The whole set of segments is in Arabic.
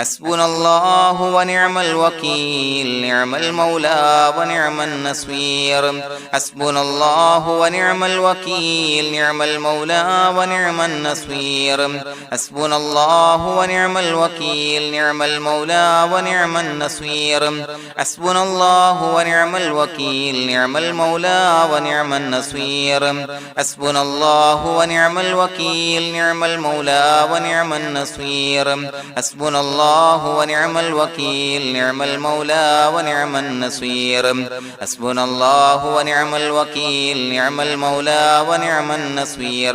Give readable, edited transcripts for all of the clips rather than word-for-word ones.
حسبنا الله ونعم الوكيل نعم المولى ونعم النصير حسبنا الله ونعم الوكيل نعم المولى ونعم النصير حسبنا الله ونعم الوكيل نعم المولى ونعم النصير حسبنا الله ونعم الوكيل نعم المولى ونعم النصير حسبنا الله ونعم الوكيل نعم المولى ونعم النصير حسبنا الله ونعم الوكيل نعم المولى ونعم النصير حسبنا الله ونعم الوكيل نعم المولى ونعم النصير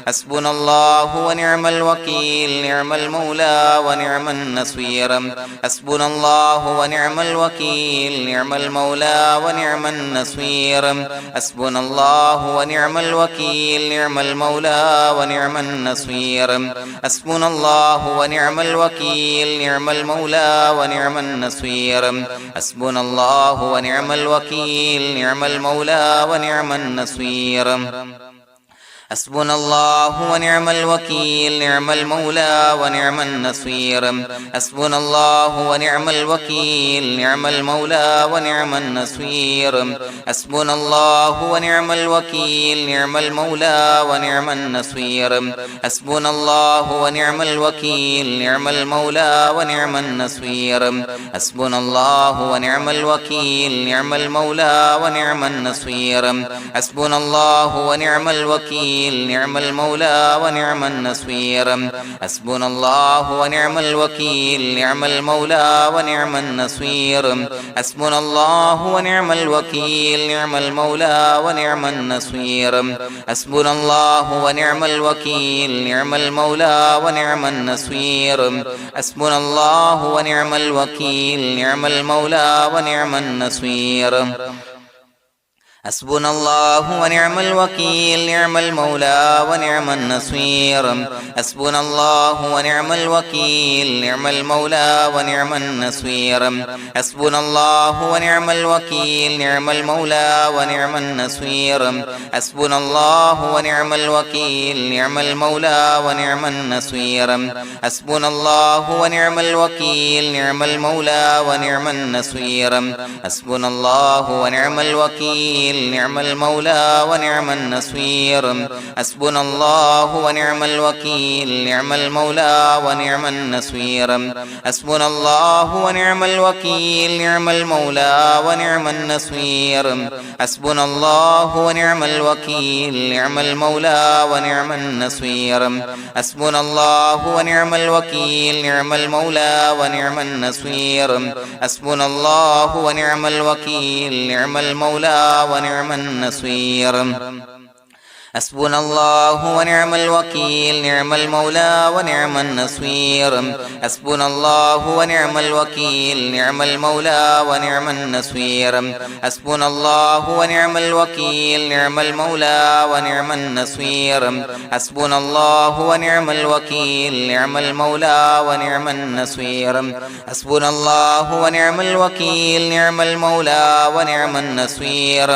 حسبنا الله ونعم الوكيل نعم المولى ونعم النصير حسبنا الله ونعم الوكيل نعم المولى ونعم النصير حسبنا الله ونعم الوكيل نعم المولى ونعم النصير حسبنا الله ونعم الوكيل نعم المولى ونعم النصير حسبنا الله ونعم الوكيل نعم المولى ونعم النصير حسبنا الله ونعم الوكيل نعم المولى ونعم النصير حسبنا الله ونعم الوكيل نعم المولى ونعم النصير حسبنا الله ونعم الوكيل نعم المولى ونعم النصير حسبنا الله ونعم الوكيل نعم المولى ونعم النصير حسبنا الله ونعم الوكيل نعم المولى ونعم النصير حسبنا الله ونعم الوكيل نعم المولى ونعم النصير حسبنا الله ونعم الوكيل نعم المولى ونعم النصير حسبنا الله ونعم الوكيل نعم المولى ونعم النصير حسبنا الله ونعم الوكيل نعم المولى ونعم النصير حسبنا الله ونعم الوكيل نعم المولى ونعم النصير حسبنا الله ونعم الوكيل نعم المولى ونعم النصير حسبنا الله ونعم الوكيل نعم المولى ونعم النصير حسبنا الله ونعم الوكيل نعم المولى ونعم النصير حسبنا الله ونعم الوكيل نعم المولى ونعم النصير حسبنا الله ونعم الوكيل نعم المولى ونعم النصير حسبنا الله ونعم الوكيل نعم المولى ونعم النصير حسبنا الله ونعم الوكيل نعم المولى ونعم النصير حسبنا الله ونعم الوكيل نعم المولى ونعم النصير حسبنا الله ونعم الوكيل نعم المولى ونعم النصير حسبنا الله ونعم الوكيل نعم المولى ونعم النصير حسبنا الله ونعم الوكيل نعم المولى ونعم النصير حسبنا الله ونعم الوكيل نعم المولى ونعم النصير حسبنا الله ونعم الوكيل نعم المولى ونعم النصير حسبنا الله ونعم الوكيل نعم المولى ونعم النصير حسبنا الله ونعم الوكيل نعم المولى ونعم النصير حسبنا الله ونعم الوكيل نعم المولى ونعم النصير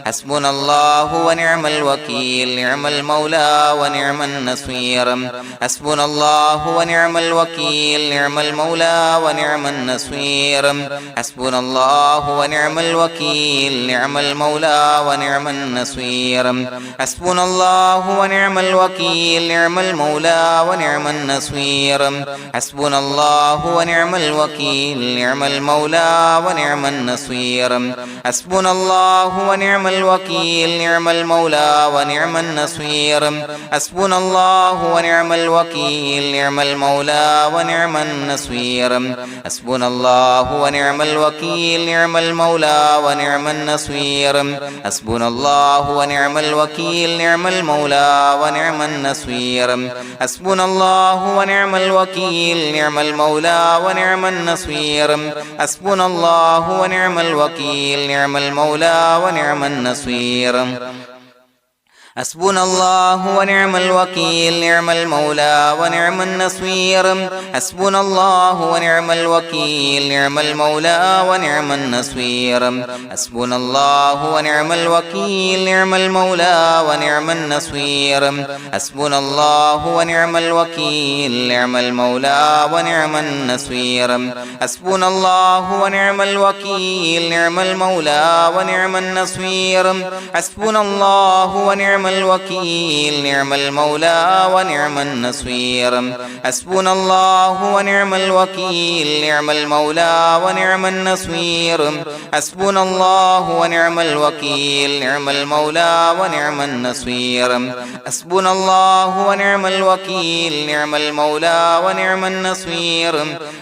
حسبنا الله ونعم الوكيل نعم المولى ونعم النصير حسبنا الله ونعم الوكيل نعم المولى ونعم النصير حسبنا الله ونعم الوكيل نعم المولى ونعم النصير حسبنا الله ونعم الوكيل نعم المولى ونعم النصير حسبنا الله ونعم الوكيل نعم المولى ونعم النصير حسبنا الله ونعم الوكيل نعم المولى ونعم النصير حسبنا الله ونعم الوكيل نعم المولى ونعم النصير حسبنا الله ونعم الوكيل نعم المولى ونعم النصير حسبنا الله ونعم الوكيل نعم المولى ونعم النصير حسبنا الله ونعم الوكيل نعم المولى ونعم النصير حسبنا الله ونعم الوكيل نعم المولى ونعم النصير حسبنا الله ونعم الوكيل نعم المولى ونعم النصير حسبنا الله ونعم الوكيل نعم المولى ونعم النصير حسبنا الله ونعم الوكيل نعم المولى ونعم النصير حسبنا الله ونعم الوكيل نعم المولى ونعم النصير حسبنا الله ونعم الوكيل نعم المولى ونعم النصير حسبنا الله ونعم الوكيل نعم المولى ونعم النصير حسبنا الله ونعم الوكيل نعم المولى ونعم النصير حسبنا الله ونعم الوكيل نعم المولى ونعم النصير حسبنا الله ونعم الوكيل نعم المولى ونعم النصير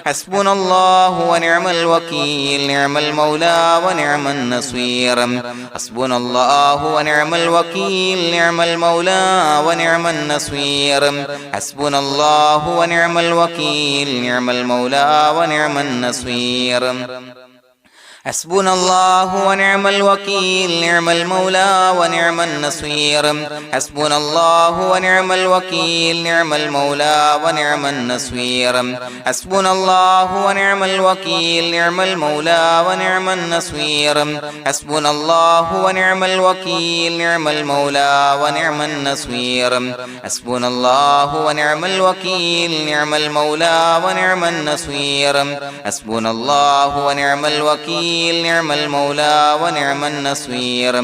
حسبنا الله ونعم الوكيل نعم المولى ونعم النصير حسبنا الله ونعم الوكيل نعم المولى ونعم النصير حسبنا الله ونعم الوكيل نعم المولى ونعم النصير حسبنا الله ونعم الوكيل نعم المولى ونعم النصير حسبنا الله ونعم الوكيل نعم المولى ونعم النصير حسبنا الله ونعم الوكيل نعم المولى ونعم النصير حسبنا الله ونعم الوكيل نعم المولى ونعم النصير حسبنا الله ونعم الوكيل نعم المولى ونعم النصير حسبنا الله ونعم الوكيل نعم المولى ونعم النصير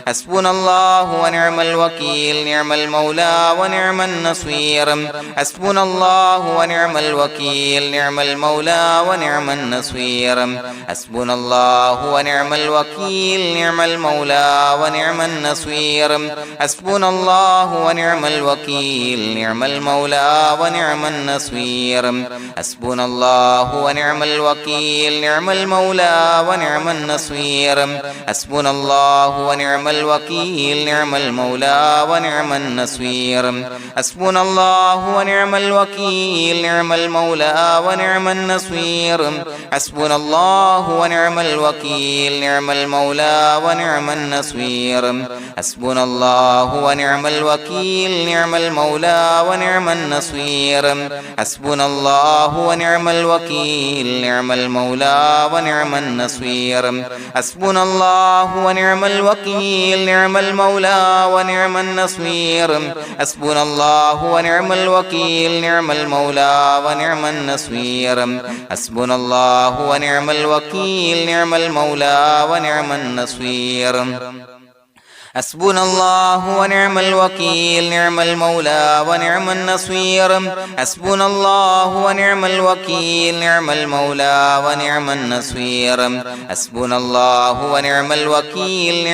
حسبنا الله ونعم الوكيل نعم المولى ونعم النصير حسبنا الله ونعم الوكيل نعم المولى ونعم النصير حسبنا الله ونعم الوكيل نعم المولى ونعم النصير حسبنا الله ونعم الوكيل نعم المولى ونعم النصير حسبنا الله ونعم الوكيل نعم المولى ونعم النصير حسبنا الله ونعم الوكيل نعم المولى ونعم النصير حسبنا الله ونعم الوكيل نعم المولى ونعم النصير حسبنا الله ونعم الوكيل نعم المولى ونعم النصير حسبنا الله ونعم الوكيل نعم المولى ونعم النصير حسبنا الله ونعم الوكيل نعم المولى ونعم النصير حسبنا الله ونعم الوكيل نعم المولى ونعم النصير حسبنا الله ونعم الوكيل نعم المولى ونعم النصير حسبنا الله ونعم الوكيل نعم المولى ونعم النصير حسبنا الله ونعم الوكيل نعم المولى ونعم النصير حسبنا الله ونعم الوكيل نعم المولى ونعم النصير حسبنا الله ونعم الوكيل نعم المولى ونعم النصير حسبنا الله ونعم الوكيل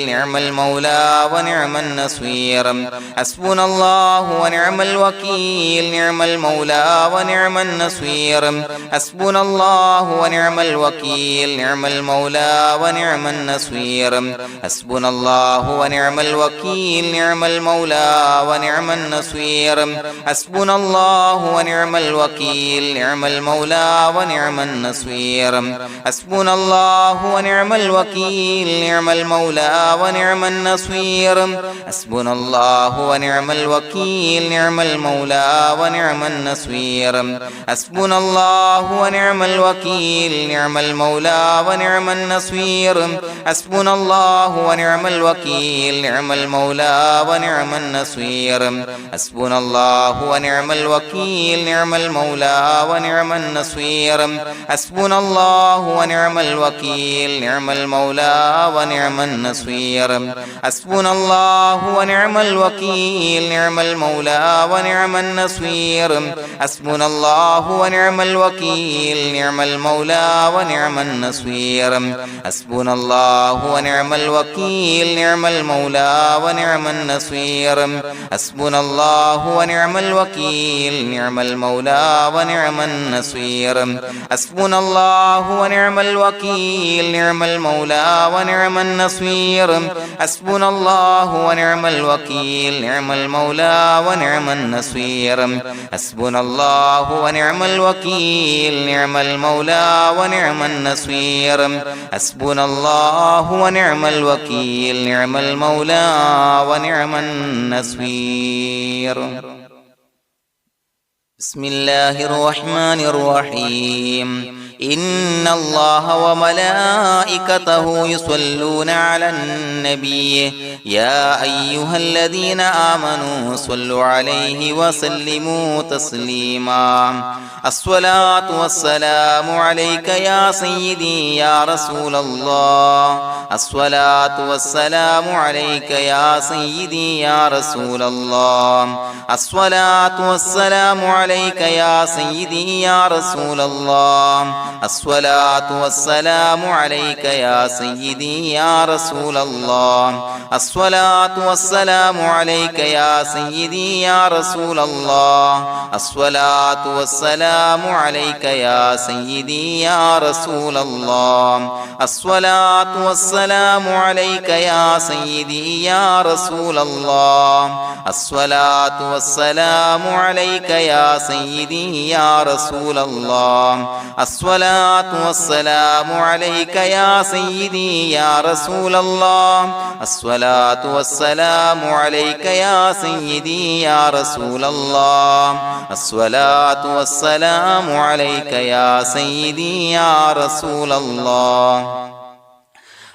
نعم المولى ونعم النصير حسبنا الله ونعم الوكيل نعم المولى ونعم النصير حسبنا الله ونعم الوكيل نعم المولى ونعم النصير حسبنا الله ونعم الوكيل نعم المولى ونعم النصير حسبنا الله ونعم الوكيل نعم المولى ونعم النصير حسبنا الله ونعم الوكيل نعم المولى ونعم النصير حسبنا الله ونعم الوكيل نعم المولى ونعم النصير حسبنا الله ونعم الوكيل نعم المولى ونعم النصير حسبنا الله ونعم الوكيل نعم المولى ونعم النصير حسبنا الله ونعم الوكيل نعم المولى ونعم النصير حسبنا الله ونعم الوكيل نعم المولى ونعم النصير حسبنا الله ونعم الوكيل نعم المولى ونعم النصير حسبنا الله ونعم الوكيل نعم المولى ونعم النصير حسبنا الله ونعم الوكيل نعم المولى ونعم النصير حسبنا الله ونعم الوكيل نعم المولى ونعم النصير حسبنا الله ونعم الوكيل نعم المولى ونعم النصير حسبنا الله ونعم الوكيل نعم المولى ونعم النصير حسبنا الله ونعم الوكيل نعم المولى ونعم النصير حسبنا الله ونعم الوكيل نعم المولى ونعم النصير بسم الله الرحمن الرحيم إن الله وملائكته يصلون على النبي يا أيها الذين آمنوا صلوا عليه وسلموا تسليما الصلاة والسلام عليك يا سيدي يا رسول الله الصلاة والسلام عليك يا سيدي يا رسول الله الصلاة والسلام عليك يا سيدي يا رسول الله الصلاة والسلام عليك يا سيدي يا رسول الله الصلاة والسلام عليك يا سيدي يا رسول الله الصلاة والسلام عليك يا سيدي يا رسول الله الصلاة والسلام عليك يا سيدي يا رسول الله الصلاة والسلام عليك يا سيدي يا رسول الله الصلاة والسلام عليك يا سيدي يا رسول الله الصلاة والسلام عليك يا سيدي يا رسول الله الصلاة والسلام عليك يا سيدي يا رسول الله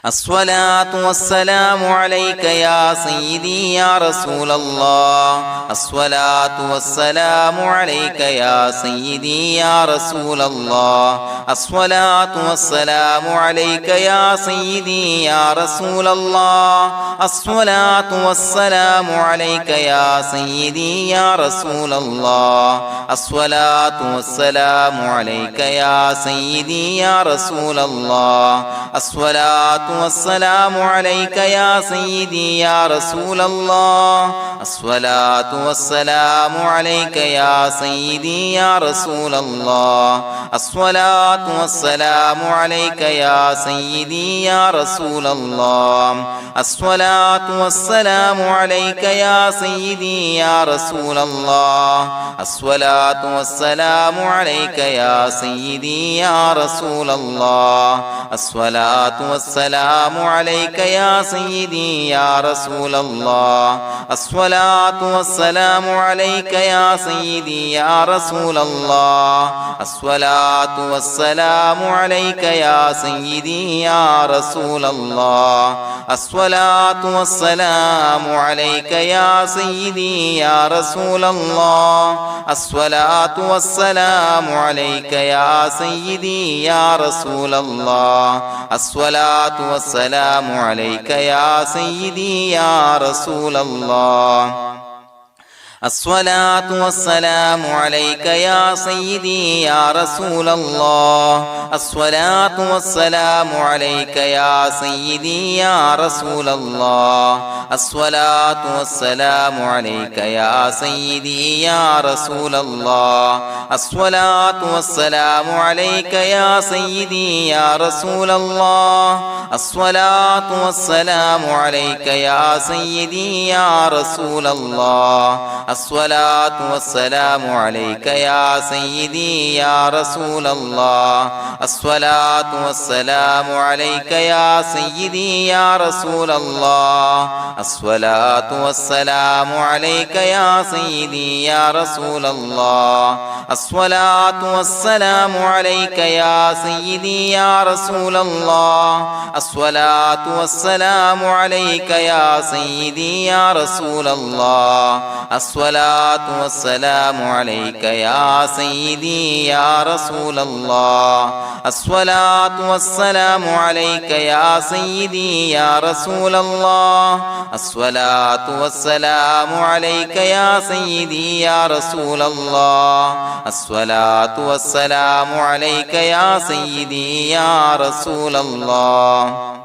الصلاة والسلام عليك يا سيدي يا رسول الله الصلاة والسلام عليك يا سيدي يا رسول الله الصلاة والسلام عليك يا سيدي يا رسول الله الصلاة والسلام عليك يا سيدي يا رسول الله الصلاة والسلام عليك يا سيدي يا رسول الله الصلاة والسلام عليك يا سيدي يا رسول الله الصلاة والسلام عليك يا سيدي يا رسول الله الصلاة والسلام عليك يا سيدي يا رسول الله الصلاة والسلام عليك يا سيدي يا رسول الله الصلاة والسلام عليك يا سيدي يا رسول الله الصلاة والسلام عليك يا سيدي يا رسول الله الصلاة والسلام عليك يا سيدي يا رسول الله الصلاة والسلام عليك يا سيدي يا رسول الله الصلاة والسلام عليك يا سيدي يا رسول الله الصلاة والسلام عليك يا سيدي يا رسول الله الصلاة والسلام عليك يا سيدي يا رسول الله الصلاة والسلام عليك يا سيدي يا رسول الله الصلاة والسلام عليك يا سيدي يا رسول الله الصلاة والسلام عليك يا سيدي يا رسول الله الصلاة والسلام عليك يا سيدي يا رسول الله الصلاة والسلام عليك يا سيدي يا رسول الله الصلاة والسلام عليك يا سيدي يا رسول الله الصلاة والسلام عليك يا سيدي يا رسول الله الصلاة والسلام عليك يا سيدي يا رسول الله الصلاة والسلام عليك يا سيدي يا رسول الله الصلاة والسلام عليك يا سيدي يا رسول الله الصلاة والسلام عليك يا سيدي يا رسول الله الصلاة والسلام عليك يا سيدي يا رسول الله الصلاة والسلام عليك يا سيدي يا رسول الله الصلاة والسلام عليك يا سيدي يا رسول الله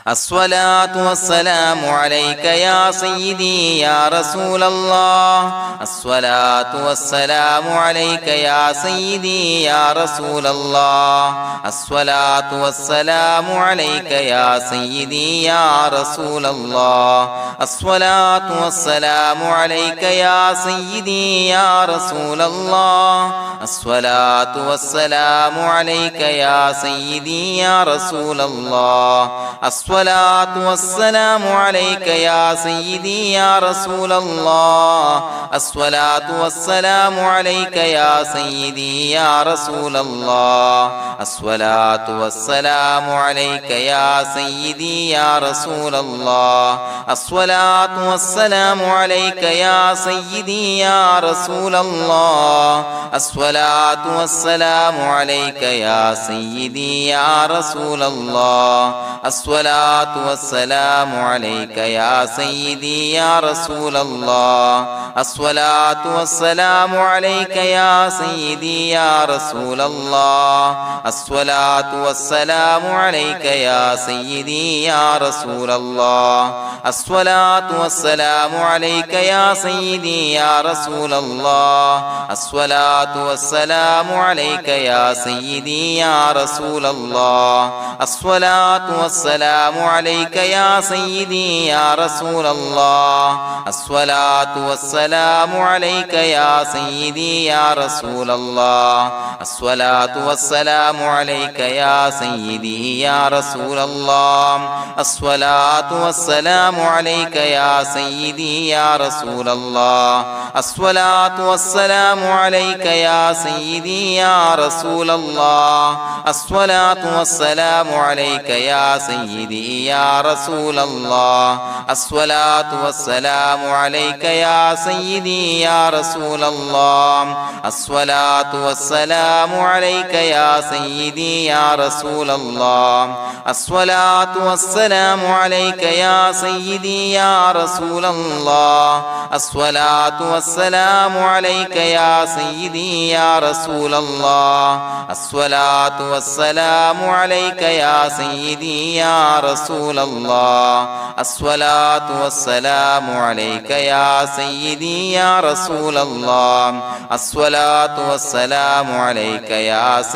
الصلاة والسلام عليك يا سيدي يا رسول الله الصلاة والسلام عليك يا سيدي يا رسول الله الصلاة والسلام عليك يا سيدي يا رسول الله الصلاة والسلام عليك يا سيدي يا رسول الله الصلاة والسلام عليك يا سيدي يا رسول الله الصلاة والسلام عليك يا سيدي يا رسول الله الصلاة والسلام عليك يا سيدي يا رسول الله الصلاة والسلام عليك يا سيدي يا رسول الله الصلاة والسلام عليك يا سيدي يا رسول الله الصلاة والسلام عليك يا سيدي يا رسول الله الصلاة والسلام عليك يا سيدي يا رسول الله الصلاة والسلام عليك يا سيدي يا رسول الله الصلاة والسلام عليك يا سيدي يا رسول الله الصلاة والسلام عليك يا سيدي يا رسول الله الصلاة والسلام عليك يا سيدي يا رسول الله الصلاة والسلام عليك يا سيدي يا رسول الله الصلاة والسلام عليك يا سيدي يا رسول الله الصلاة والسلام عليك يا سيدي يا رسول الله الصلاة والسلام عليك يا سيدي يا رسول الله الصلاة والسلام عليك يا سيدي يا رسول الله الصلاة والسلام عليك يا سيدي يا رسول الله الصلاة والسلام عليك يا سيدي يا رسول الله الصلاة والسلام عليك يا سيدي يا رسول الله الصلاة والسلام عليك يا سيدي يا رسول الله الصلاة والسلام عليك يا سيدي يا رسول الله الصلاة والسلام عليك يا سيدي يا رسول الله الصلاة والسلام عليك يا سيدي يا رسول الله الصلاة والسلام عليك يا سيدي يا رسول الله الصلاة والسلام عليك يا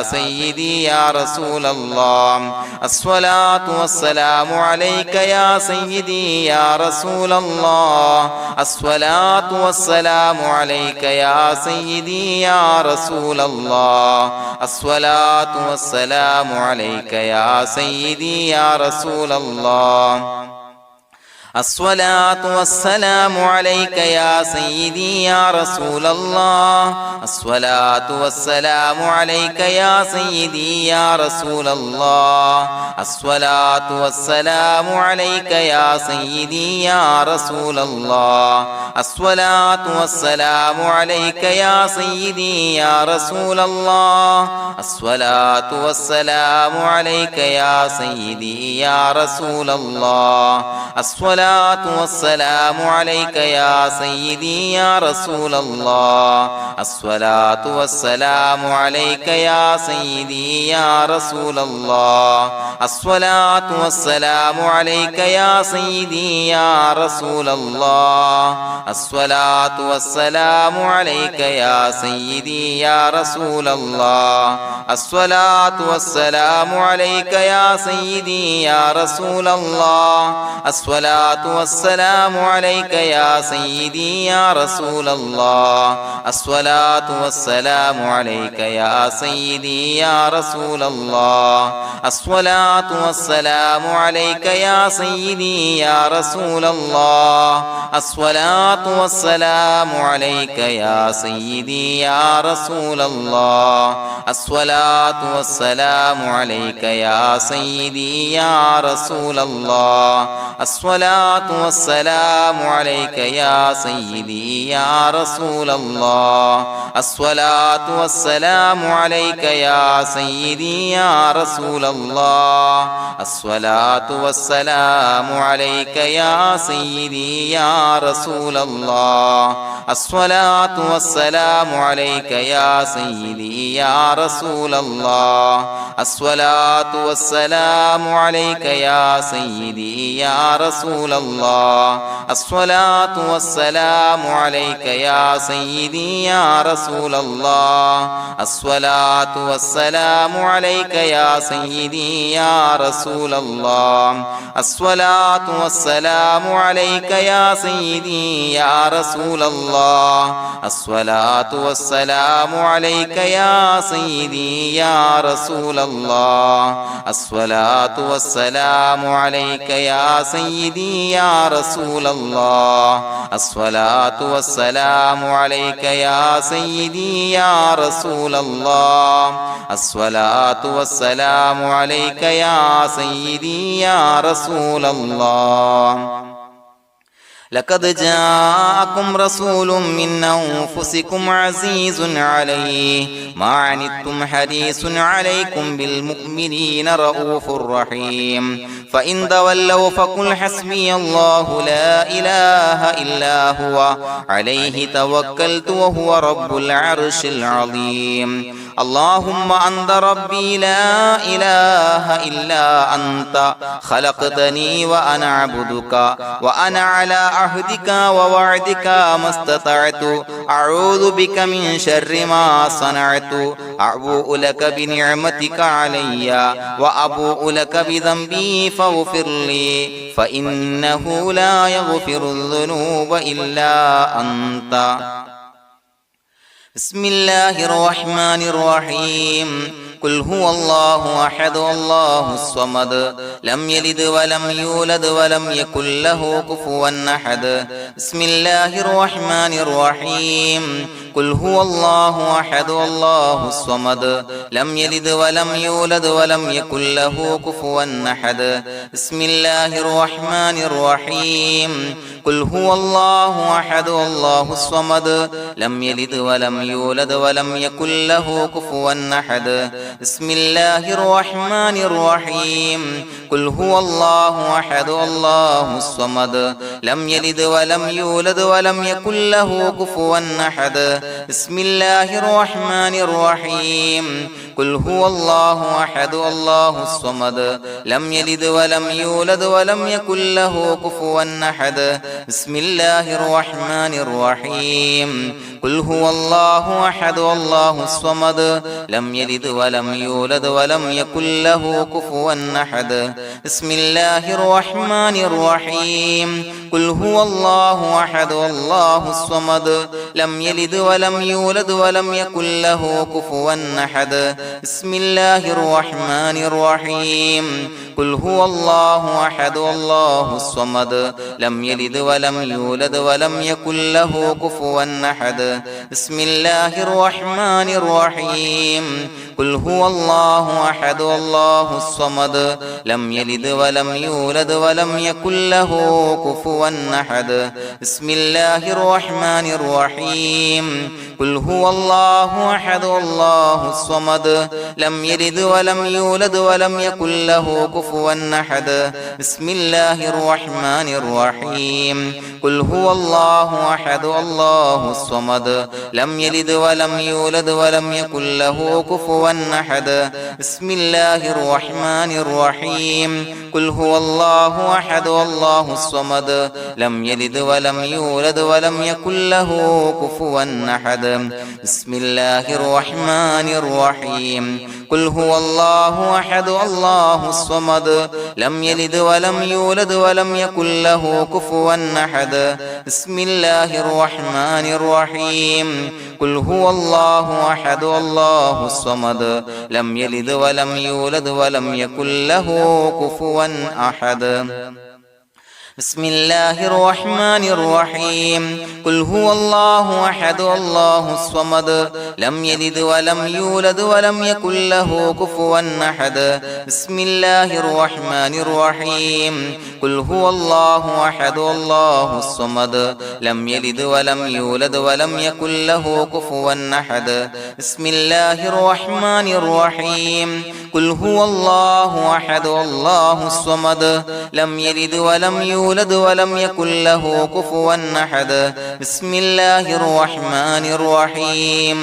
سيدي يا رسول الله الصلاة والسلام عليك يا سيدي يا رسول الله الصلاة والسلام عليك يا سيدي يا رسول الله الصلاة والسلام عليك يا سيدي يا رسول الله الصلاة والسلام عليك يا سيدي يا رسول الله الصلاة والسلام عليك يا سيدي يا رسول الله الصلاة والسلام عليك يا سيدي يا رسول الله الصلاة والسلام عليك يا سيدي يا رسول الله الصلاة والسلام عليك يا سيدي يا رسول الله الصلاة والسلام عليك يا سيدي يا رسول الله الصلاة والسلام عليك يا سيدي يا رسول الله الصلاة والسلام عليك يا سيدي يا رسول الله الصلاة والسلام عليك يا سيدي يا رسول الله الصلاة والسلام عليك يا سيدي يا رسول الله الصلاة والسلام عليك يا سيدي يا رسول الله الصلاة والسلام عليك يا سيدي يا رسول الله الصلاة والسلام عليك يا سيدي يا رسول الله الصلاة والسلام عليك يا سيدي يا رسول الله الصلاة والسلام عليك يا سيدي يا رسول الله الصلاة الصلاة والسلام عليك يا سيدي يا رسول الله الصلاة والسلام عليك يا سيدي يا رسول الله الصلاة والسلام عليك يا سيدي يا رسول الله الصلاة والسلام عليك يا سيدي يا رسول الله الصلاة والسلام عليك يا سيدي يا رسول الله الصلاة والسلام عليك يا سيدي يا رسول الله الصلاة والسلام عليك يا سيدي يا رسول الله الصلاة والسلام عليك يا سيدي يا رسول الله الصلاة والسلام عليك يا سيدي يا رسول الله الصلاة والسلام عليك يا سيدي يا رسول الله الصلاة والسلام عليك يا سيدي يا رسول الله الصلاة والسلام عليك يا سيدي يا رسول الله لقد جاءكم رسول من أنفسكم عزيز عليه ما عنتم حريص عليكم بالمؤمنين رؤوف رحيم فإن تولوا فقل حسبي الله لا إله إلا هو عليه توكلت وهو رب العرش العظيم اللهم أنت ربي لا إله إلا أنت خلقتني وأنا عبدك وأنا على عهدك ووعدك ما استطعت أعوذ بك من شر ما صنعت أبوء لك بنعمتك علي وأبوء لك بذنبي فاغفر لي فإنه لا يغفر الذنوب إلا أنت بسم الله الرحمن الرحيم قل هو الله أحد الله الصمد لم يلد ولم يولد ولم يكن له كفوا أحد بسم الله الرحمن الرحيم قل هو الله أحد الله الصمد لم يلد ولم يولد ولم يكن له كفوا أحد بسم الله الرحمن الرحيم قل هو الله أحد الله الصمد لم يلد ولم يولد ولم يكن له كفوا أحد بسم الله الرحمن الرحيم قل هو الله أحد الله الصمد لم يلد ولم يولد ولم يكن له كفوا أحد بسم الله الرحمن الرحيم قل هو الله أحد الله الصمد لم يلد ولم يولد ولم يكن له كفوا أحد بسم الله الرحمن الرحيم قل هو الله أحد الله الصمد لم يلد ولم يولد ولم يكن له كفوا أحد بسم الله الرحمن الرحيم قل هو الله أحد الله الصمد لم يلد ولم يولد ولم يكن له كفوا أحد بسم الله الرحمن الرحيم قل هو الله أحد الله الصمد لم يلد ولم يولد ولم يكن له كفوا أحد بسم الله الرحمن الرحيم قل هو الله أحد الله الصمد لم يلد ولم يولد ولم يكن له كفوا أحد بسم الله الرحمن الرحيم قل هو الله أحد الله الصمد لم يلد ولم يولد ولم يكن له كفوا أحد بسم الله الرحمن الرحيم قل هو الله أحد الله الصمد لم يلد ولم يولد ولم يكن له كفوا أحد بسم الله الرحمن الرحيم قل هو الله أحد الله الصمد لم يلد ولم يولد ولم يكن له كفوا أحد بسم الله الرحمن الرحيم قل هو الله أحد الله الصمد لم يلد ولم يولد ولم يكن له كفوا أحد بسم الله الرحمن الرحيم قل هو الله أحد الله الصمد لم يلد ولم يولد ولم يكن له كفوا أحد بسم الله الرحمن الرحيم قل هو الله أحد الله الصمد لم يلد ولم يولد ولم يكن له كفوا أحد بسم الله الرحمن الرحيم قل هو الله أحد الله الصمد لم يلد ولم يولد ولم يكن له كفوا أحد بسم الله الرحمن الرحيم قل هو الله أحد الله الصمد لم يلد ولم يولد ولم يكن له كفوا أحد بسم الله الرحمن الرحيم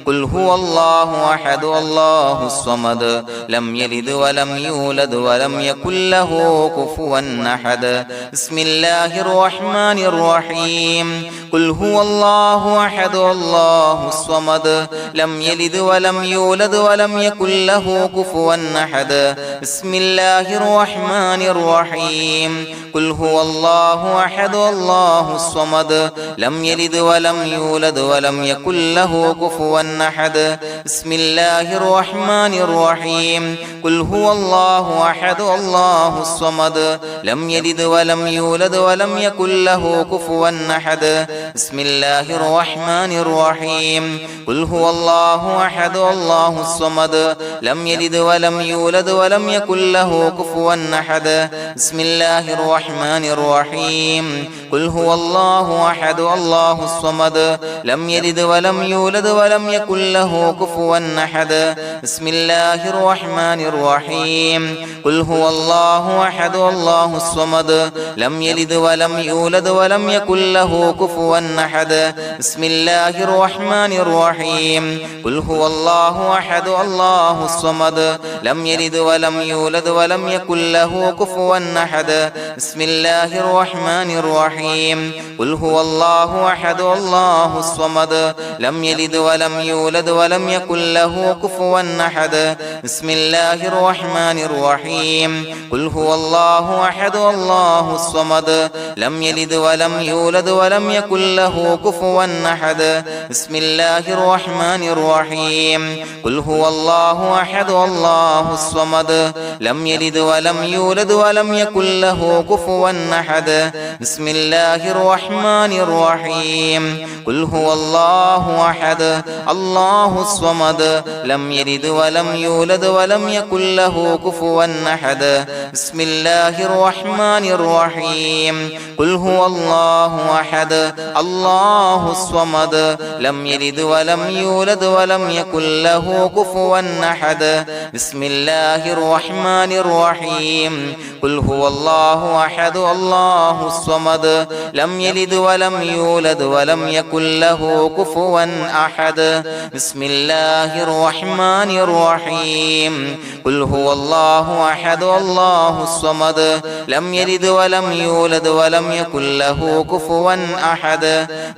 قل هو الله أحد الله الصمد لم يلد ولم يولد ولم يكن له كفوا أحد بسم الله الرحمن الرحيم قل هو الله أحد الله الصمد لم يلد ولم يولد ولم يكن له كفوا أحد بسم الله الرحمن الرحيم قل هو الله أحد الله الصمد لم يلد ولم يولد ولم يكن له كفوا أحد بسم الله الرحمن الرحيم قل هو الله أحد الله الصمد لم يلد ولم يولد ولم يكن له كفوا أحد بسم الله الرحمن الرحيم قل هو الله أحد الله الصمد لم يلد ولم يولد ولم يكن له كفوا أحد بسم الله الرحمن الرحيم قل هو الله أحد الله الصمد لم يلد ولم يولد ولم يكن له كفوا أحد بسم الله الرحمن الرحيم قل هو الله أحد الله الصمد لم يلد ولم يولد ولم يكن له كفوا أحد بسم الله الرحمن الرحيم قل هو الله أحد الله الصمد لم يلد ولم يولد ولم يكن له كفوا أحد بسم الله الرحمن الرحيم قل هو الله أحد الله الصمد لم يلد ولم يولد ولم يكن له كفوا أحد بسم الله الرحمن الرحيم قل هو الله أحد الله الصمد لم يلد ولم يولد ولم يكن له كفوا أحد بسم الله الرحمن الرحيم قل هو الله أحد الله الصمد لم يلد ولم يولد ولم يكن له كفوا أحد بسم الله الرحمن الرحيم قل هو الله أحد الله الصمد لم يلد ولم يولد ولم يكن له كفوا أحد بسم الله الرحمن الرحيم قل هو الله أحد الله الصمد لم يلد ولم يولد ولم يكن له كفوا أحد بسم الله الرحمن الرحيم قل هو الله أحد الله الصمد لم يلد ولم يولد ولم يكن له كفوا أحد بسم الله الرحمن الرحيم قل هو الله أحد الله الصمد لم يلد ولم يولد ولم يكن له كفوا أحد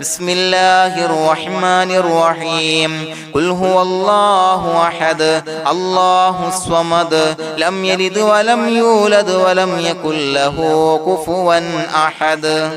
بسم الله الرحمن الرحيم قل هو الله أحد الله الصمد لم يلد ولم يولد ولم يكن له كفوا أحد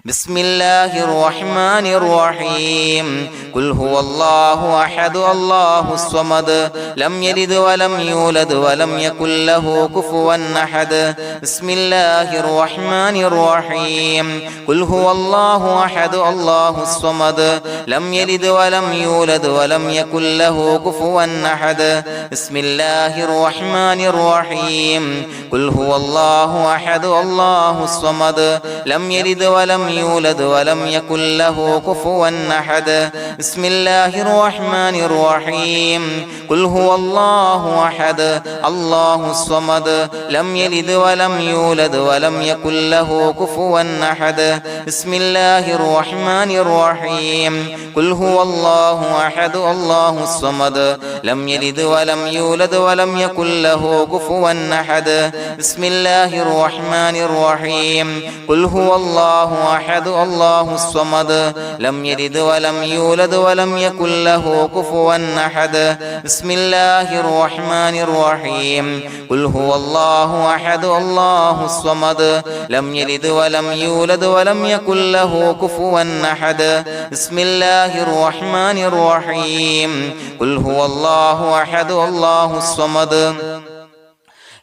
بسم الله الرحمن الرحيم قل هو الله أحد الله الصمد لم يلد ولم يولد ولم يكن له كفوا أحد بسم الله الرحمن الرحيم قل هو الله أحد الله الصمد لم يلد ولم يولد ولم يكن له كفوا أحد بسم الله الرحمن الرحيم قل هو الله أحد الله الصمد لم يلد ولم يولد ولم يكن له كفوا أحد بسم الله الرحمن الرحيم قل هو الله أحد الله الصمد لم يلد ولم يولد ولم يكن له كفوا أحد بسم الله الرحمن الرحيم قل هو الله أحد الله الصمد لم يلد ولم يولد ولم يكن له كفوا أحد بسم الله الرحمن الرحيم قل هو الله أحد الله الصمد لم يلد ولم يولد ولم يكن له كفوا أحد بسم الله الرحمن الرحيم قل هو الله أحد الله الصمد لم يلد ولم يولد ولم يكن له كفوا أحد بسم الله الرحمن الرحيم قل هو الله أحد الله الصمد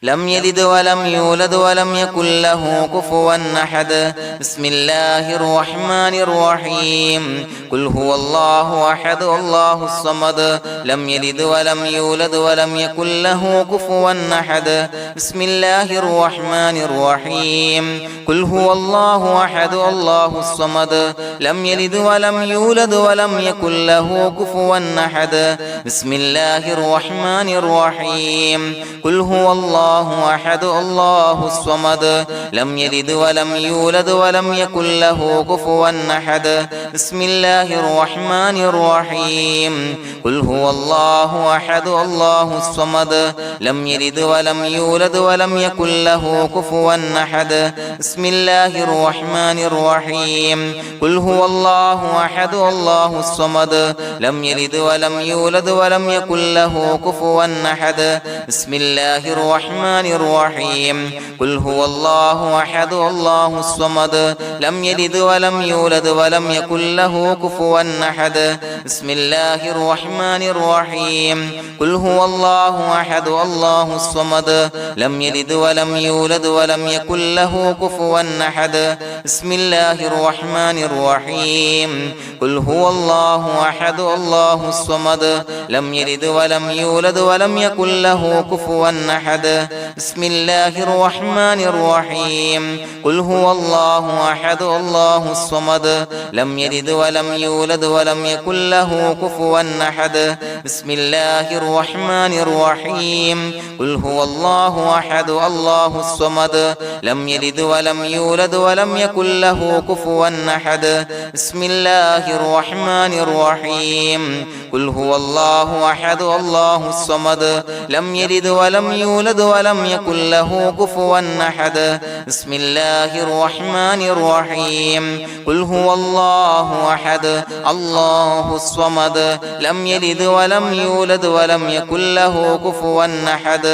لم يلد ولم يولد ولم يكن له كفوا أحد بسم الله الرحمن الرحيم قل هو الله أحد الله الصمد لم يلد ولم يولد ولم يكن له كفوا أحد بسم الله الرحمن الرحيم قل هو الله أحد الله الصمد لم يلد ولم يولد ولم يكن له كفوا أحد بسم الله الرحمن الرحيم قل هو الله أحد الله الصمد لم يلد ولم يولد ولم يكن له كفوا أحد بسم الله الرحمن الرحيم قل هو الله أحد الله الصمد لم يلد ولم يولد ولم يكن له كفوا أحد بسم الله الرحمن الرحيم قل هو الله أحد الله الصمد لم يلد ولم يولد ولم يكن له كفوا أحد بسم الله الرحمن الرحيم قل هو الله أحد الله الصمد لم يلد ولم يولد ولم يكن له كفوا أحد بسم الله الرحمن الرحيم قل هو الله أحد الله الصمد لم يلد ولم يولد ولم يكن له كفوا أحد بسم الله الرحمن الرحيم قل هو الله أحد الله الصمد لم يلد ولم يولد ولم يكن له كفوا أحد بسم الله الرحمن الرحيم قل هو الله أحد الله الصمد لم يلد ولم يولد ولم يكن له كفوا أحد بسم الله الرحمن الرحيم قل هو الله أحد الله الصمد لم يلد ولم يولد ولم يكن له كفوا أحد بسم الله الرحمن الرحيم قل هو الله أحد الله الصمد لم يلد ولم يولد ولم يكن له كفوا أحد بسم الله الرحمن الرحيم قل هو الله أحد الله الصمد لم يلد ولم يولد ولم يكن له كفوا أحد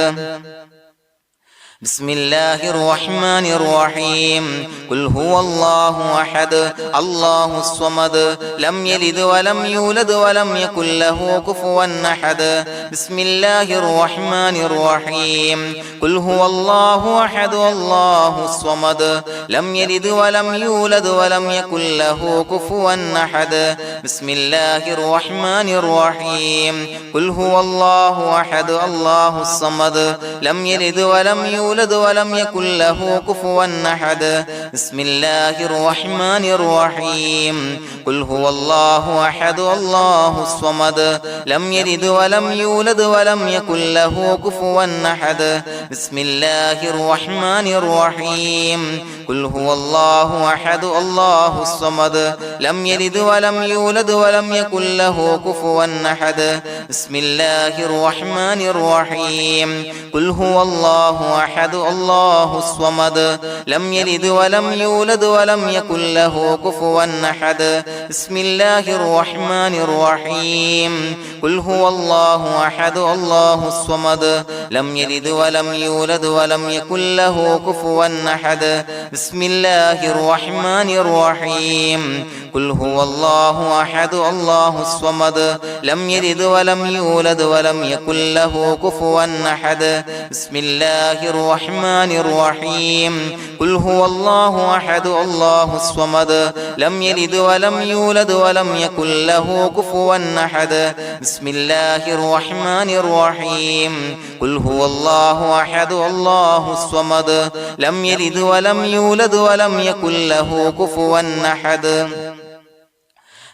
بسم الله الرحمن الرحيم قل هو الله أحد الله الصمد لم يلد ولم يولد ولم يكن له كفوا أحد بسم الله الرحمن الرحيم قل هو الله أحد الله الصمد لم يلد ولم يولد ولم يكن له كفوا أحد بسم الله الرحمن الرحيم قل هو الله أحد الله الصمد لم يلد ولم يولد ولم يكن له كفوا أحد بسم الله الرحمن الرحيم قل هو الله أحد الله الصمد لم يلد ولم يولد ولم يكن له كفوا أحد بسم الله الرحمن الرحيم قل هو الله أحد الله الصمد لم يلد ولم يولد ولم يكن له كفوا أحد بسم الله الرحمن الرحيم قل هو الله أحد الله الصمد لم يلد ولم يولد ولم يكن له كفوا أحد بسم الله الرحمن الرحيم قل هو الله أحد الله الصمد لم يلد ولم يولد ولم يكن له كفوا أحد بسم الله الرحمن الرحيم قل هو الله أحد الله الصمد لم يلد ولم يولد ولم يكن له كفوا أحد بسم الله الرحمن الرحيم قل هو الله أحد الله الصمد لم يلد ولم يولد ولم يكن له كفوا أحد بسم الله الرحمن الرحيم قل هو الله أحد الله الصمد لم يلد ولم يولد ولم يكن له كفوا أحد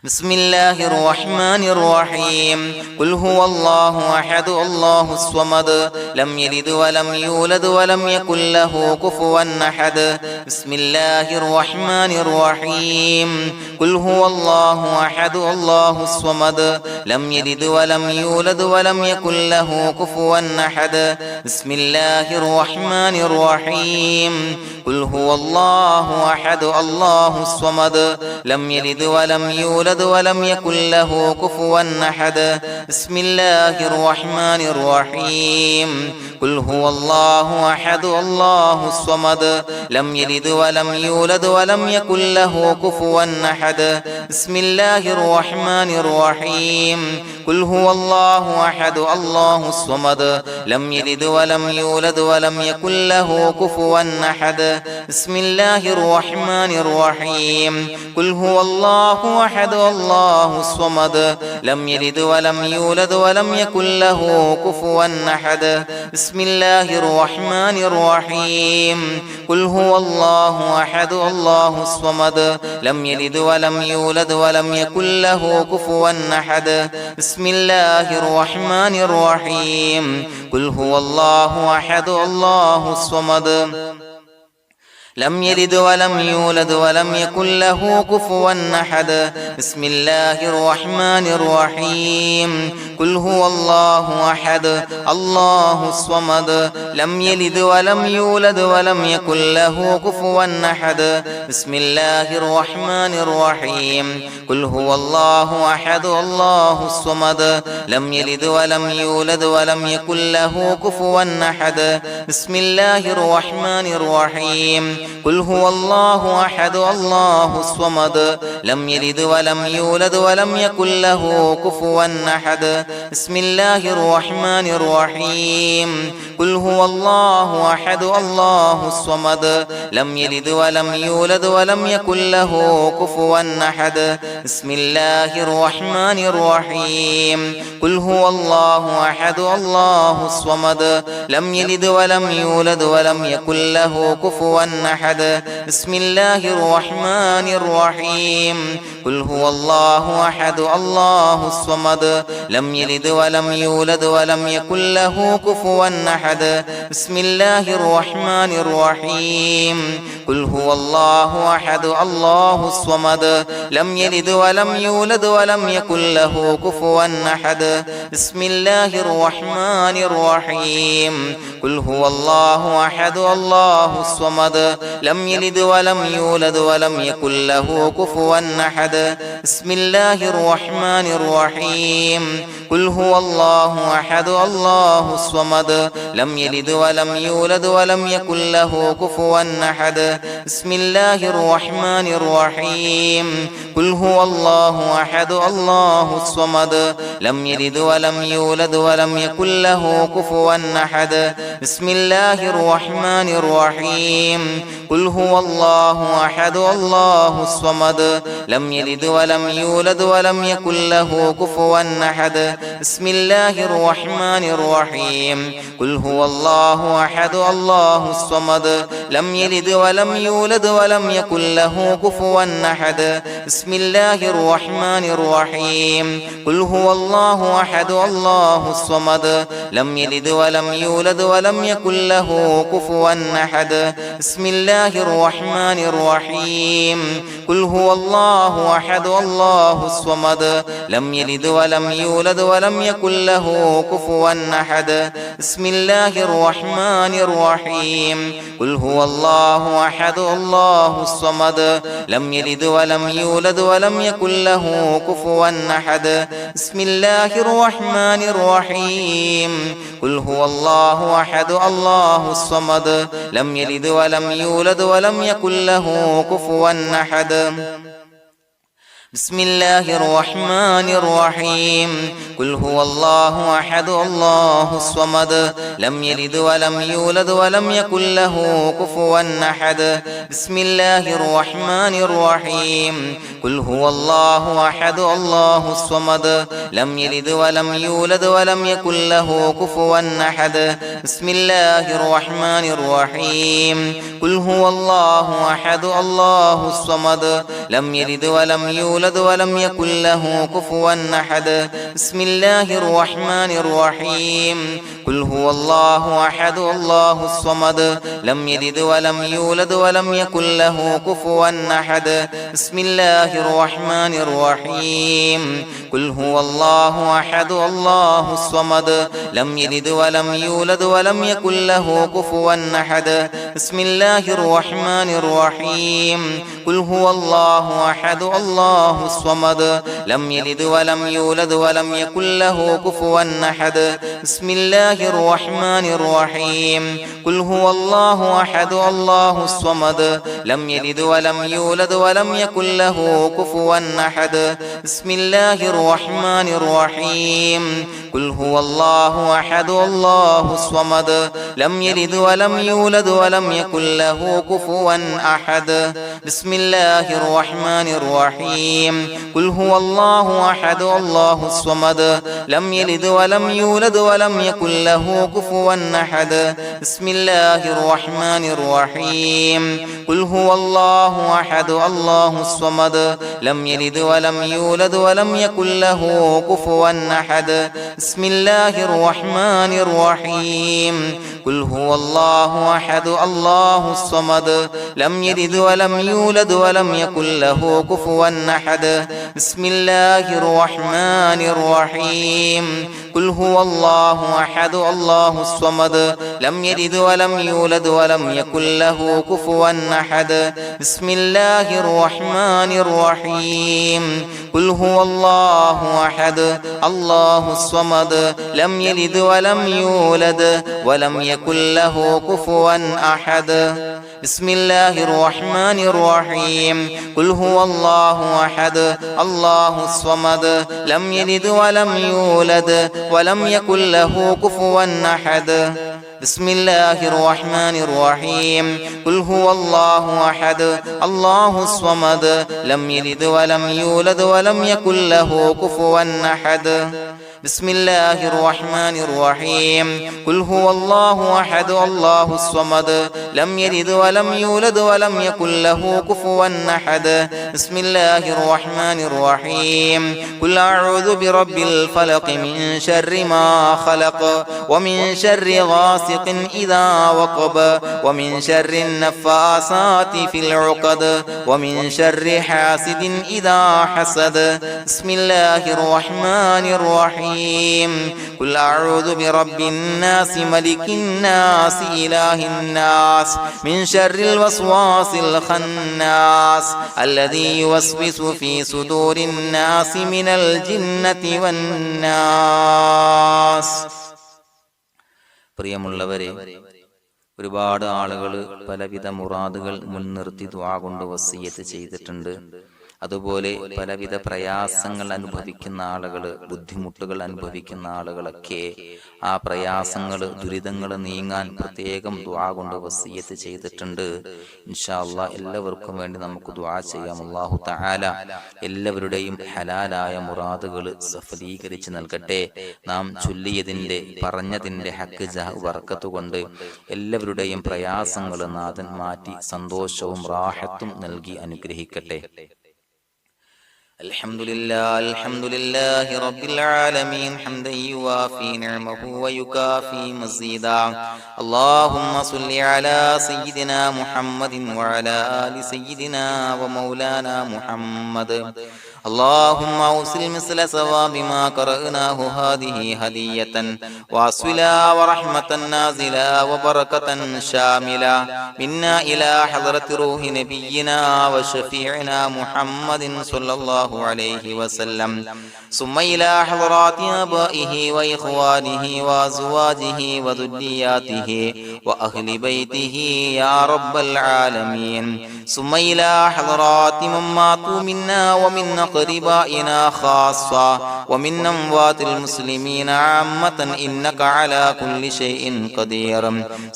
بسم الله الرحمن الرحيم قل هو الله أحد الله الصمد لم يلد ولم يولد ولم يكن له كفوا أحد بسم الله الرحمن الرحيم قل هو الله أحد الله الصمد لم يلد ولم يولد ولم يكن له كفوا أحد بسم الله الرحمن الرحيم قل هو الله أحد الله الصمد لم يلد ولم يولد يولد ولم يكن له كفوا أحد بسم الله الرحمن الرحيم قل هو الله أحد الله الصمد لم يلد ولم يولد ولم يكن له كفوا أحد بسم الله الرحمن الرحيم قل هو الله أحد الله الصمد لم يلد ولم يولد ولم يكن له كفوا أحد بسم الله الرحمن الرحيم قل هو الله أحد الله الصمد لم يلد ولم يولد ولم يكن له كفوا أحد بسم الله الرحمن الرحيم قل هو الله أحد الله الصمد لم يلد ولم يولد ولم يكن له كفوا أحد بسم الله الرحمن الرحيم قل هو الله أحد الله الصمد لم يلد ولم يولد ولم يكن له كفوا أحد بسم الله الرحمن الرحيم قل هو الله أحد الله الصمد لم يلد ولم يولد ولم يكن له كفوا أحد بسم الله الرحمن الرحيم قل هو الله أحد الله الصمد لم يلد ولم يولد ولم يكن له كفوا أحد بسم الله الرحمن الرحيم قل هو الله أحد الله الصمد لم يلد ولم يولد ولم يكن له كفوا أحد بسم الله الرحمن الرحيم قل هو الله أحد الله الصمد لم يلد ولم يولد ولم يكن له كفوا أحد بسم الله الرحمن الرحيم قل هو الله أحد الله الصمد لم يلد ولم يولد ولم يكن له كفوا أحد بسم الله الرحمن الرحيم قل هو الله أحد الله الصمد لم يلد ولم يولد ولم يكن له كفوا أحد بسم الله الرحمن الرحيم قل هو الله أحد الله الصمد لم يلد ولم يولد ولم يكن له كفوا أحد بسم الله الرحمن الرحيم قل هو الله أحد الله الصمد لم يلد ولم يولد ولم يكن له كفوا أحد بسم الله الرحمن الرحيم قل هو الله أحد الله الصمد لم يلد ولم يولد ولم يكن له كفوا أحد بسم الله الرحمن الرحيم قل هو الله أحد الله الصمد لم يلد ولم يولد ولم يكن له كفوا أحد بسم الله الرحمن الرحيم قل هو الله أحد الله الصمد لم يلد ولم يولد ولم يكن له كفوا أحد بسم الله الرحمن الرحيم قل هو الله أحد الله الصمد لم يلد ولم يولد ولم يكن له كفوا أحد بسم الله الرحمن الرحيم قل هو الله أحد الله الصمد لم يلد ولم يولد ولم يكن له كفوا أحد بسم الله الرحمن الرحيم قل هو الله أحد الله الصمد لم يلد ولم يولد ولم يكن له كفوا أحد بسم الله الرحمن الرحيم قل هو الله أحد الله الصمد لم يلد ولم يولد ولم يكن له كفوا أحد بسم الله الرحمن الرحيم قل هو الله أحد الله الصمد لم يلد ولم يولد ولم يكن له كفوا أحد بسم الله الرحمن الرحيم قل هو الله أحد الله الصمد لم يلد ولم يولد ولم يكن له كفوا أحد بسم الله الرحمن الرحيم قل هو الله أحد الله الصمد لم يلد ولم يولد ولم يكن له كفوا أحد بسم الله الرحمن الرحيم قل هو الله أحد الله الصمد لم يلد ولم يولد ولم يكن له كفوا أحد بسم الله الرحمن الرحيم قل هو الله أحد الله الصمد لم يلد ولم يولد ولم يكن له كفوا أحد بسم الله الرحمن الرحيم قل هو الله أحد الله الصمد لم يلد ولم يولد ولم يكن له كفوا أحد بسم الله الرحمن الرحيم قل هو الله الله أحد الله الصمد لم يلد ولم يولد ولم يكن له كفوا أحد بسم الله الرحمن الرحيم قل هو الله أحد الله الصمد لم يلد ولم يولد ولم يكن له كفوا أحد بسم الله الرحمن الرحيم قل هو الله أحد الله الصمد لم يلد ولم يولد ولم يكن له كفوا أحد بسم الله الرحمن الرحيم قل هو الله أحد الله الصمد لم يلد ولم يولد ولم يكن له كفوا أحد بسم الله الرحمن الرحيم قل هو الله أحد الله الصمد لم يلد ولم يولد ولم يكن له كفوا أحد بسم الله الرحمن الرحيم قل هو الله أحد الله الصمد لم يلد ولم يولد ولم يكن له كفوا أحد بسم الله الرحمن الرحيم قل هو الله أحد الله الصمد لم يلد ولم يولد ولم يكن له كفوا أحد بسم الله الرحمن الرحيم قل هو الله أحد الله الصمد لم يلد ولم يولد ولم يكن له كفوا أحد بسم الله الرحمن الرحيم قل هو الله أحد الله الصمد لم يلد ولم يولد ولم يكن له كفوا أحد بسم الله الرحمن الرحيم قل هو الله أحد الله الصمد لم يلد ولم يولد ولم يكن له كفوا أحد بسم الله الرحمن الرحيم قل هو الله أحد الله الصمد لم يلد ولم يولد ولم يكن له كفوا أحد بسم الله الرحمن الرحيم قل أعوذ برب الفلق من شر ما خلق ومن شر غاسق إذا وقب ومن شر النفاثات في العقد ومن شر حاسد إذا حسد بسم الله الرحمن الرحيم قل أعوذ برب الناس ملك الناس إله الناس من شر الوسواس الخناس الذي يوسوس في صدور الناس من الجنة والناس. പ്രിയമുള്ളവരെ, ഒരുപാട് ആളുകൾ പലവിധ മുറാദുകൾ മുൻനിർത്തി ദുആ കൊണ്ട് വസിയ്യത്ത് ചെയ്തിട്ടുണ്ട്. അതുപോലെ പലവിധ പ്രയാസങ്ങൾ അനുഭവിക്കുന്ന ആളുകൾ, ബുദ്ധിമുട്ടുകൾ അനുഭവിക്കുന്ന ആളുകളൊക്കെ ആ പ്രയാസങ്ങൾ, ദുരിതങ്ങൾ നീങ്ങാൻ പ്രത്യേകം ദുആ കൊണ്ട് വസിയ്യത്ത് ചെയ്തിട്ടുണ്ട്. ഇൻഷാ അല്ലാഹ് എല്ലാവർക്കും വേണ്ടി നമുക്ക് ദുആ ചെയ്യാം. അല്ലാഹു തആല എല്ലാവരുടെയും ഹലാലായ മുറാദുകൾ സഫലീകരിച്ച് നൽകട്ടെ. നാം ചൊല്ലിയതിന്റെ, പറഞ്ഞതിന്റെ ഹക്ക് ജാഹ് ബർക്കത്ത് കൊണ്ട് എല്ലാവരുടെയും പ്രയാസങ്ങൾ നാഥൻ മാറ്റി സന്തോഷവും റാഹത്തും നൽകി അനുഗ്രഹിക്കട്ടെ. الحمد لله رب العالمين حمدا يوافي نعمه ويكافي مزيدا. اللهم صل على سيدنا محمد وعلى آل سيدنا ومولانا محمد. اللهم أوصل مثل ثواب ما قرأناه هذه هدية واصلا ورحمة نازلا وبركة شاملة منا إلى حضرة روح نبينا وشفيعنا محمد صلى الله عليه وسلم، ثم إلى حضرات آبائه وإخوانه وأزواجه وذرياته وأهل بيته يا رب العالمين، ثم إلى حضرات من ماتوا منا ومن أقربائنا خاصة ومن أموات المسلمين عامة إنك على كل شيء قدير،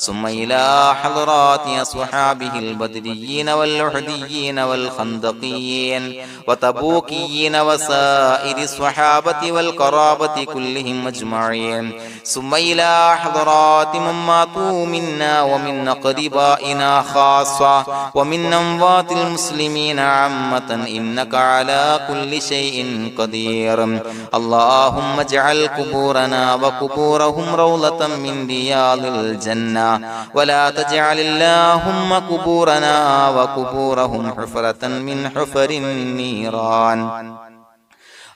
ثم إلى حضرات أصحابه البدريين والأحديين والخندقيين وتبوكيين وسائر الصحابة والقرابة كلهم أجمعين، ثم إلى حضرات من ماتوا منا ومن أقربائنا خاصة ومن أموات المسلمين عامة إنك على كل شيء قدير. اللهم اجعل قبورنا وقبورهم روضة من رياض الجنة، ولا تجعل اللهم قبورنا وقبورهم حفرة من حفر النيران.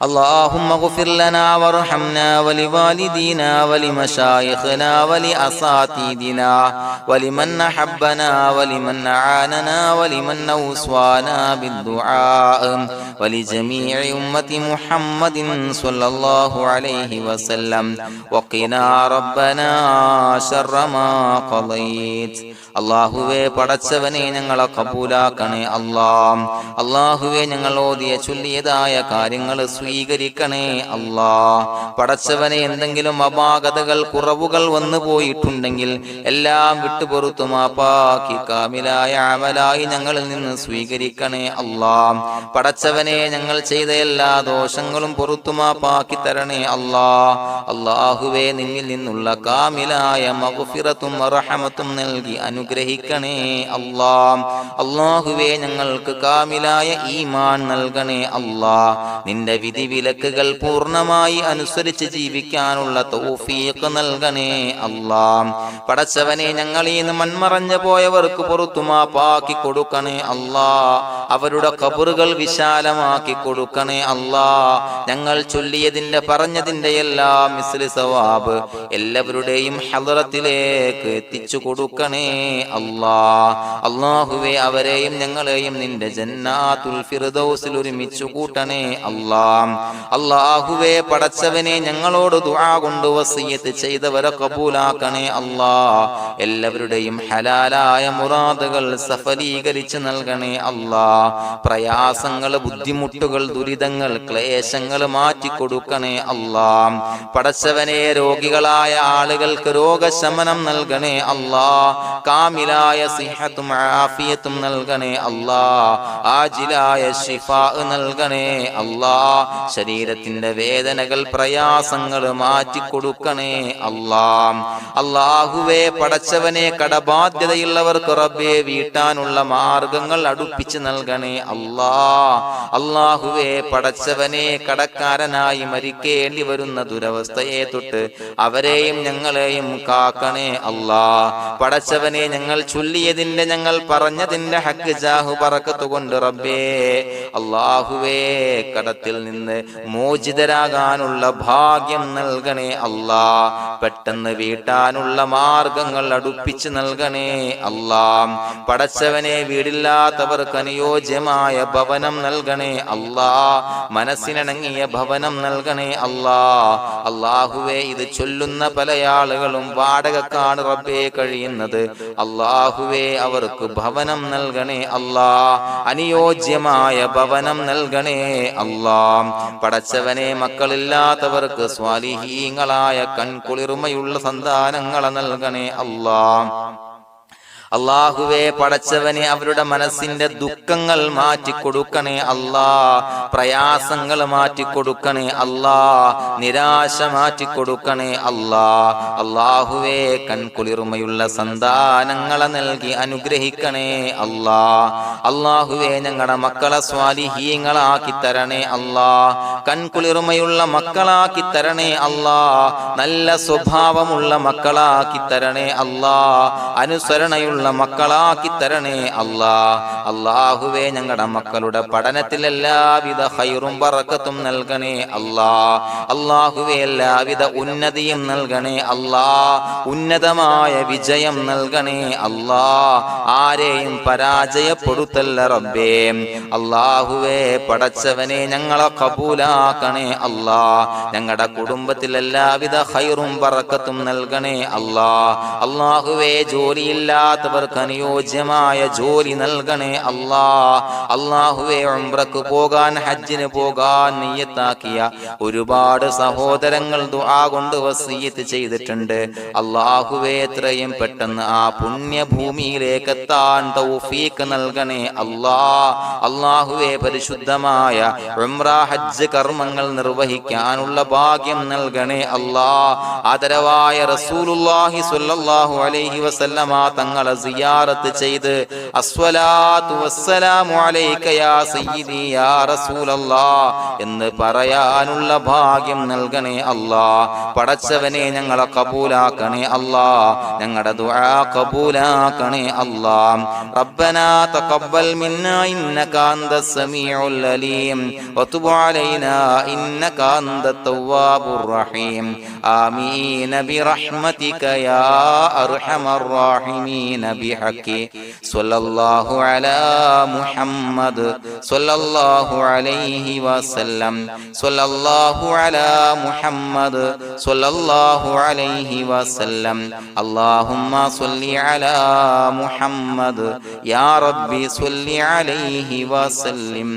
اللهم اغفر لنا وارحمنا ولوالدينا ولمشايخنا ولأساتذتنا ولمن أحبنا ولمن أعاننا ولمن أوصانا بالدعاء ولجميع أمة محمد صلى الله عليه وسلم وقنا ربنا شر ما قضيت. അള്ളാഹുവേ പടച്ചവനെ ഞങ്ങളെ കബൂലാക്കണേ അല്ലാഹ്. അള്ളാഹുവേ ഞങ്ങൾ ഓതിയ ചൊല്ലിയതായ കാര്യങ്ങൾ സ്വീകരിക്കണേ അല്ലാഹ്. പടച്ചവനെ എന്തെങ്കിലും അപാകതകൾ കുറവുകൾ വന്നു പോയിട്ടുണ്ടെങ്കിൽ എല്ലാം വിട്ടുപൊറുത്തു മാപ്പാക്കി കാമിലായ അമലായി ഞങ്ങളിൽ നിന്ന് സ്വീകരിക്കണേ അല്ലാഹ്. പടച്ചവനെ ഞങ്ങൾ ചെയ്ത എല്ലാ ദോഷങ്ങളും പൊറുത്തു മാപ്പാക്കി തരണേ അല്ലാഹ്. അള്ളാഹുവേ നിന്നിൽ നിന്നുള്ള കാമിലായ മഗ്ഫിറത്തും റഹമത്തും നൽകി അനുഗ്രഹിക്കണേ അല്ലാഹ്. അല്ലാഹുവേ ഞങ്ങൾക്ക് കാമിലായ ഈമാൻ നൽകണേ അല്ലാഹ്. നിന്റെ വിധി വിലക്കുകൾ പൂർണ്ണമായി അനുസരിച്ച് ജീവിക്കാനുള്ള തൗഫീഖ് നൽകണേ അല്ലാഹ്. പടച്ചവനെ ഞങ്ങളിൽ നിന്ന് മൺമറഞ്ഞു പോയവർക്ക് പുറത്തു മാപ്പാക്കി കൊടുക്കണേ അല്ലാഹ്. അവരുടെ ഖബറുകൾ വിശാലമാക്കി കൊടുക്കണേ അല്ലാഹ്. ഞങ്ങൾ ചൊല്ലിയതിന്റെ പറഞ്ഞതിന്റെ എല്ലാം മിസ്ലി സവാബ് എല്ലാവരുടെയും ഹളറത്തിലേക്ക് എത്തിച്ചു കൊടുക്കണേ അല്ലാഹ്. അല്ലാഹുവേ അവരെയും ഞങ്ങളെയും നിന്റെ ജന്നാത്തുൽ ഫിർദൗസിൽ ഒരുമിച്ചു കൂട്ടണേ അല്ലാഹ്. അല്ലാഹുവേ പടച്ചവനെ ഞങ്ങളോട് ദുആ കൊണ്ട് വസിയത്ത് ചെയ്തവരെ കബൂലാക്കണേ അല്ലാഹ്. എല്ലാവരുടെയും ഹലാലായ മുറാദുകൾ സഫലീകരിച്ച് നൽകണേ അല്ലാഹ്. പ്രയാസങ്ങൾ, ബുദ്ധിമുട്ടുകൾ, ദുരിതങ്ങൾ, ക്ലേശങ്ങൾ മാറ്റിക്കൊടുക്കണേ അല്ലാഹ്. പടച്ചവനെ രോഗികളായ ആളുകൾക്ക് രോഗശമനം നൽകണേ അല്ലാഹ്. കാമിലായ സിഹത്തും ആഫിയത്തും നൽകണേ അല്ലാഹ്. ആജിലായ ശിഫാ നൽകണേ അല്ലാഹ്. ശരീരത്തിന്റെ വേദനകൾ, പ്രയാസങ്ങൾ മാറ്റിക്കൊടുക്കണേ അല്ലാഹ്. അല്ലാഹുവേ പടച്ചവനെ കടബാധ്യതയുള്ളവർക്ക് റബ്ബേ വീട്ടാനുള്ള മാർഗങ്ങൾ അടുപ്പിച്ച് നൽകണേ അല്ലാഹ്. അല്ലാഹുവേ പടച്ചവനെ കടക്കാരനായി മരിക്കേണ്ടി വരുന്ന ദുരവസ്ഥയെ തൊട്ട് അവരെയും ഞങ്ങളെയും കാക്കണേ അല്ലാഹ്. പടച്ചവനെ ഞങ്ങൾ ചൊല്ലിയതിന്റെ, ഞങ്ങൾ പറഞ്ഞതിന്റെ ഹക്ക് ജാഹു ബറക്കത്ത് കൊണ്ട് റബ്ബേ അല്ലാഹുവേ കടത്തിൽ നിന്ന് മോചിതരാകാനുള്ള ഭാഗ്യം നൽകണേ അല്ലാഹ്. പെട്ടെന്ന് വീട്ടാനുള്ള മാർഗങ്ങൾ അടുപ്പിച്ച് നൽകണേ അല്ലാഹ്. പടച്ചവനെ വീടില്ലാത്തവർക്ക് അനുയോജ്യമായ ഭവനം നൽകണേ അല്ലാഹ്. മനസ്സിനിണങ്ങിയ ഭവനം നൽകണേ അല്ലാഹ്. അല്ലാഹുവേ ഇത് ചൊല്ലുന്ന പല ആളുകളും വാടകക്കാണ് റബ്ബേ കഴിയുന്നത്. അല്ലാഹുവേ അവർക്ക് ഭവനം നൽകണേ അല്ലാഹ്. അനുയോജ്യമായ ഭവനം നൽകണേ അല്ലാഹ്. പടച്ചവനെ മക്കളില്ലാത്തവർക്ക് സ്വാലിഹീങ്ങളായ കൺകുളിർമയുള്ള സന്താനങ്ങളെ നൽകണേ അല്ലാഹ്. അല്ലാഹുവേ പടച്ചവനെ അവരുടെ മനസ്സിന്റെ ദുഃഖങ്ങൾ മാറ്റിക്കൊടുക്കണേ അല്ലാഹ്. പ്രയാസങ്ങൾ മാറ്റിക്കൊടുക്കണേ അല്ലാഹ്. നിരാശ മാറ്റിക്കൊടുക്കണേ അല്ലാഹ്. അല്ലാഹുവേ കൺകുളിർമയുള്ള സന്താനങ്ങളെ നൽകി അനുഗ്രഹിക്കണേ അല്ലാഹ്. അല്ലാഹുവേ ഞങ്ങളുടെ മക്കളെ സ്വാലിഹീങ്ങളാക്കി തരണേ അല്ലാഹ്. കൺകുളിർമയുള്ള മക്കളാക്കി തരണേ അല്ലാഹ്. നല്ല സ്വഭാവമുള്ള മക്കളാക്കി തരണേ അല്ലാഹ്. അനുസരണയുള്ള മക്കളാക്കി തരണേ അല്ലാഹ്. അല്ലാഹുവേ ഞങ്ങളുടെ മക്കളുടെ പഠനത്തിൽ എല്ലാവിധ ഖൈറും ബറക്കത്തും നൽകണേ അല്ലാഹ്. അല്ലാഹുവേ എല്ലാവിധ ഉന്നതിയും നൽകണേ അല്ലാഹ്. ഉന്നതമായ വിജയം നൽകണേ അല്ലാഹ്. ആരെയും പരാജയപ്പെടുത്തല്ല റബ്ബേ. അല്ലാഹുവേ പടച്ചവനെ ഞങ്ങളെ കബൂലാക്കണേ അല്ലാഹ്. ഞങ്ങളുടെ കുടുംബത്തിൽ എല്ലാവിധ ഖൈറും ബറക്കത്തും നൽകണേ അല്ലാഹ്. അല്ലാഹുവേ ജോലിയില്ലാത്ത അനുയോജ്യമായ ജോലി നൽകണേ അല്ലാഹ്. അല്ലാഹുവേ ഉംറക്ക് പോകാൻ, ഹജ്ജിന് പോകാൻ നിയ്യത്താക്കിയ ഒരുപാട് സഹോദരങ്ങൾ ദുആ കൊണ്ട് വസിയത്ത് ചെയ്തിട്ടുണ്ട്. അല്ലാഹുവേ എത്രയും പെട്ടെന്ന് ആ പുണ്യഭൂമിയിലേക്ക് എത്താൻ തൗഫീഖ് നൽകണേ അല്ലാഹ്. അല്ലാഹുവേ പരിശുദ്ധമായ ഉംറ ഹജ്ജ് കർമ്മങ്ങൾ നിർവഹിക്കാനുള്ള ഭാഗ്യം നൽകണേ അല്ലാഹ്. ആദരവായ റസൂലുള്ളാഹി സ്വല്ലല്ലാഹു അലൈഹി വസല്ലമ തങ്ങളെ സിയാറത്ത് ചെയ്ത് അസ്സലാത്തു വസ്സലാമു അലൈക യാ സയ്യിദി യാ റസൂലല്ലാഹ് എന്ന് പറയാനുള്ള ഭാഗ്യം നൽകണേ അല്ലാഹ്. പടച്ചവനെ ഞങ്ങളെ കബൂലാക്കണേ അല്ലാഹ്, ഞങ്ങളുടെ ദുആ കബൂലാക്കണേ അല്ലാഹ്. റബ്ബനാ തഖബ്ബൽ മിന്നാ ഇന്നക അന്തസ് സമീഉൽ അലീം വതുബ് അലൈനാ ഇന്നക അന്തത് തവ്വാബുർ റഹീം. ആമീൻ ബിറഹ്മതിക യാ അർഹമർ റഹീമീൻ ബിഹഖി സ്വല്ലല്ലാഹു അലാ മുഹമ്മദ് സ്വല്ലല്ലാഹു അലൈഹി വസല്ലം സ്വല്ലല്ലാഹു അലാ മുഹമ്മദ് സ്വല്ലല്ലാഹു അലൈഹി വസല്ലം. അല്ലാഹുമ്മ സ്വല്ലി അലാ മുഹമ്മദ് യാ റബ്ബി സ്വല്ലി അലൈഹി വസല്ലം.